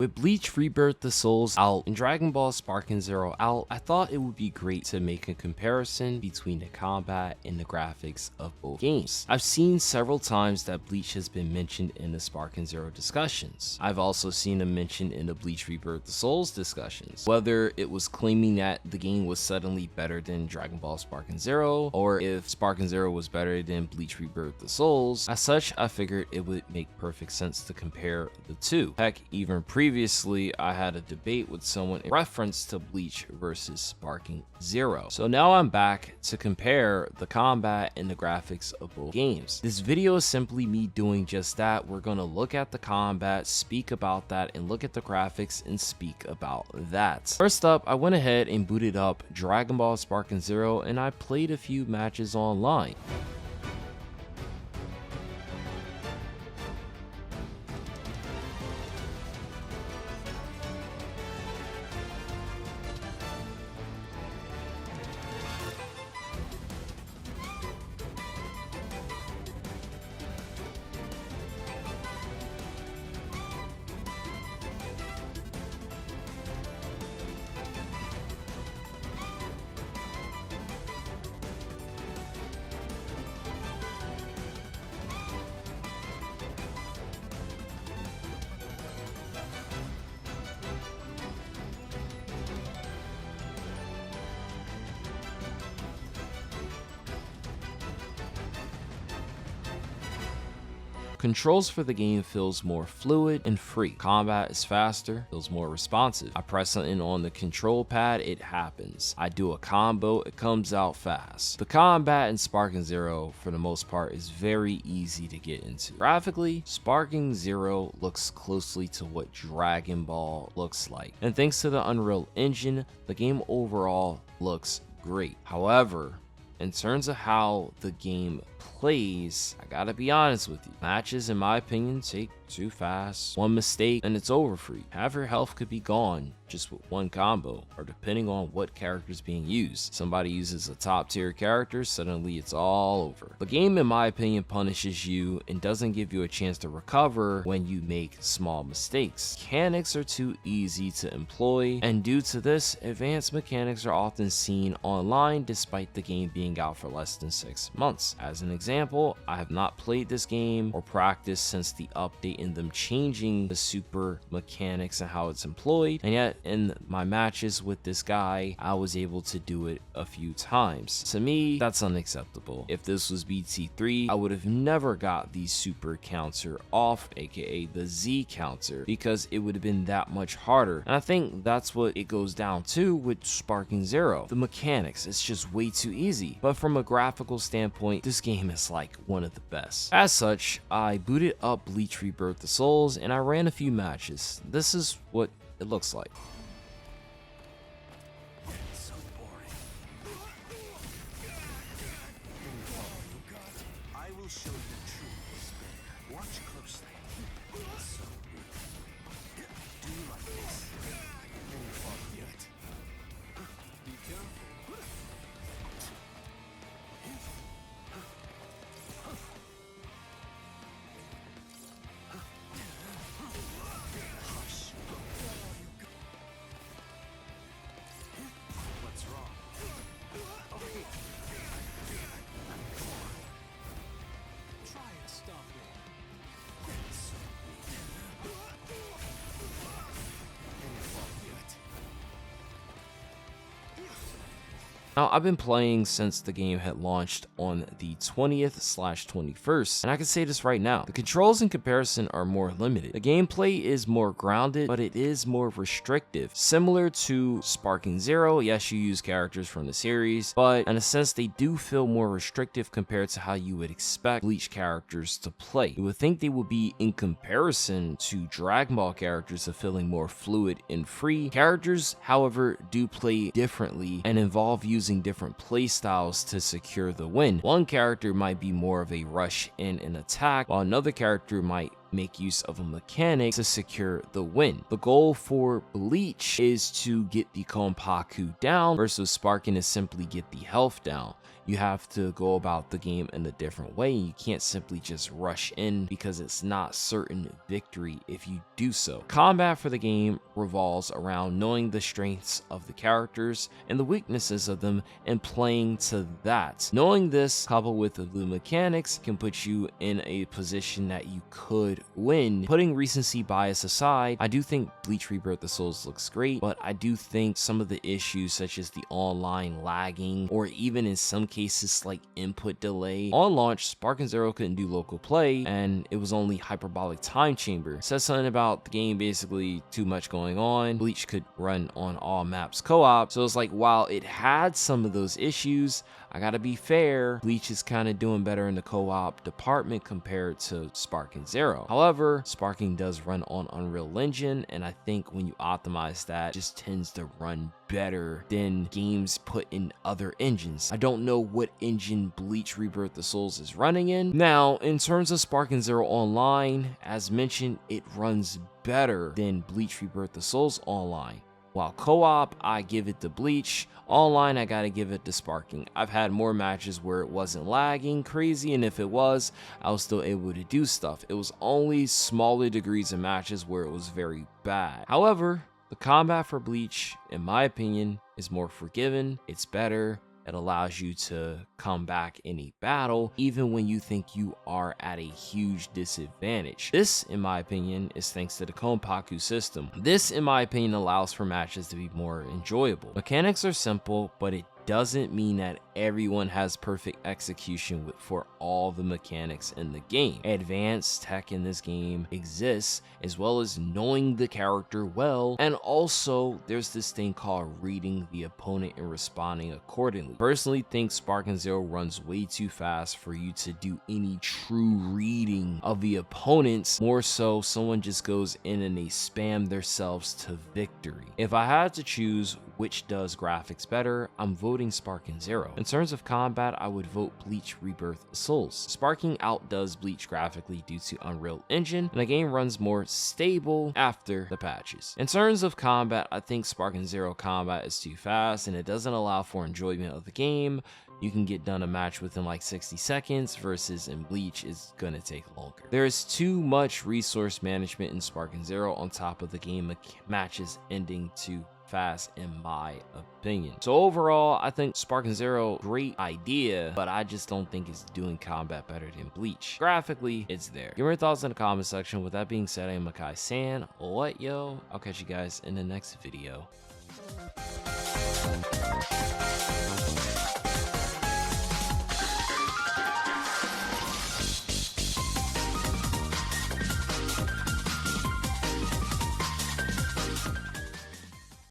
With Bleach Rebirth the Souls out and Dragon Ball Sparking Zero out, I thought it would be great to make a comparison between the combat and the graphics of both games. I've seen several times that Bleach has been mentioned in the Sparking Zero discussions. I've also seen them mentioned in the Bleach Rebirth the Souls discussions. Whether it was claiming that the game was suddenly better than Dragon Ball Sparking Zero, or if Sparking Zero was better than Bleach Rebirth the Souls, as such I figured it would make perfect sense to compare the two. Heck, even previously, I had a debate with someone in reference to Bleach versus Sparking Zero. So now I'm back to compare the combat and the graphics of both games. This video is simply me doing just that. We're going to look at the combat, speak about that, and look at the graphics and speak about that. First up, I went ahead and booted up Dragon Ball Sparking Zero and I played a few matches online. Controls for the game feels more fluid and free. Combat is faster, feels more responsive. I press something on the control pad, it happens. I do a combo, it comes out fast. The combat in Sparking Zero, for the most part, is very easy to get into. Graphically, Sparking Zero looks closely to what Dragon Ball looks like. And thanks to the Unreal Engine, the game overall looks great. However, in terms of how the game plays, I gotta be honest with you. Matches, in my opinion, take too fast. One mistake and it's over for you. Half your health could be gone just with one combo, or depending on what character is being used. Somebody uses a top tier character, suddenly it's all over. The game, in my opinion, punishes you and doesn't give you a chance to recover when you make small mistakes. Mechanics are too easy to employ, and due to this, advanced mechanics are often seen online despite the game being out for less than 6 months. As an example, I have not played this game or practiced since the update in them changing the super mechanics and how it's employed, and yet in my matches with this guy, I was able to do it a few times. To me, that's unacceptable. If this was BT3, I would have never got the super counter off, aka the Z counter, because it would have been that much harder. And I think that's what it goes down to with Sparking Zero. The mechanics, it's just way too easy. But from a graphical standpoint, this game is like one of the best. As such, I booted up Bleach Rebirth the Souls and I ran a few matches. This is what it looks like. So boring. I will show you true despair. Watch closely. So weak. Do you like this? Then you fall yet. Be careful. Hush. What's wrong? Over here. Try and stop it. So weak. Then you fall yet. Now, I've been playing since the game had launched on the 20th/21st, and I can say this right now, the controls in comparison are more limited. The gameplay is more grounded, but it is more restrictive. Similar to Sparking Zero, yes, you use characters from the series, but in a sense, they do feel more restrictive compared to how you would expect Bleach characters to play. You would think they would be in comparison to Dragon Ball characters of feeling more fluid and free. Characters, however, do play differently and involve using different play styles to secure the win. One character might be more of a rush in an attack, while another character might make use of a mechanic to secure the win. The goal for Bleach is to get the Konpaku down versus Sparking is simply get the health down. You have to go about the game in a different way. You can't simply just rush in because it's not certain victory if you do so. Combat for the game revolves around knowing the strengths of the characters and the weaknesses of them and playing to that. Knowing this coupled with the mechanics can put you in a position that you could win. Putting recency bias aside, I do think Bleach Rebirth the Souls looks great, but I do think some of the issues such as the online lagging or even in some cases slight input delay. On launch, Spark and Zero couldn't do local play and it was only hyperbolic time chamber. It says something about the game basically too much going on. Bleach could run on all maps co-op, so it's like while it had some of those issues, I gotta be fair, Bleach is kind of doing better in the co-op department compared to Spark and Zero. However, Sparking does run on Unreal Engine, and I think when you optimize that, it just tends to run better than games put in other engines. I don't know what engine Bleach Rebirth the Souls is running in. Now, in terms of Spark and Zero Online, as mentioned, it runs better than Bleach Rebirth the Souls Online. While co-op, I give it to Bleach. Online, I gotta give it to Sparking. I've had more matches where it wasn't lagging crazy, and if it was, I was still able to do stuff. It was only smaller degrees of matches where it was very bad. However, the combat for Bleach, in my opinion, is more forgiving. It's better. It allows you to come back in a battle even when you think you are at a huge disadvantage. This, in my opinion, is thanks to the Konpaku system. This, in my opinion, allows for matches to be more enjoyable. Mechanics are simple, but it doesn't mean that everyone has perfect execution for all the mechanics in the game. Advanced tech in this game exists, as well as knowing the character well, and also there's this thing called reading the opponent and responding accordingly. Personally think Spark and Zero runs way too fast for you to do any true reading of the opponents. More so, someone just goes in and they spam themselves to victory. If I had to choose which does graphics better, I'm voting Spark and Zero. In terms of combat, I would vote Bleach Rebirth Souls. Sparking outdoes Bleach graphically due to Unreal Engine, and the game runs more stable after the patches. In terms of combat, I think Spark and Zero combat is too fast and it doesn't allow for enjoyment of the game. You can get done a match within like 60 seconds versus in Bleach is gonna take longer. There is too much resource management in Spark and Zero on top of the game matches ending too fast, in my opinion. So overall, I think Spark and Zero, great idea, but I just don't think it's doing combat better than Bleach. Graphically, it's there. Give me your thoughts in the comment section. With that being said, I am Makai-san. What, yo? I'll catch you guys in the next video.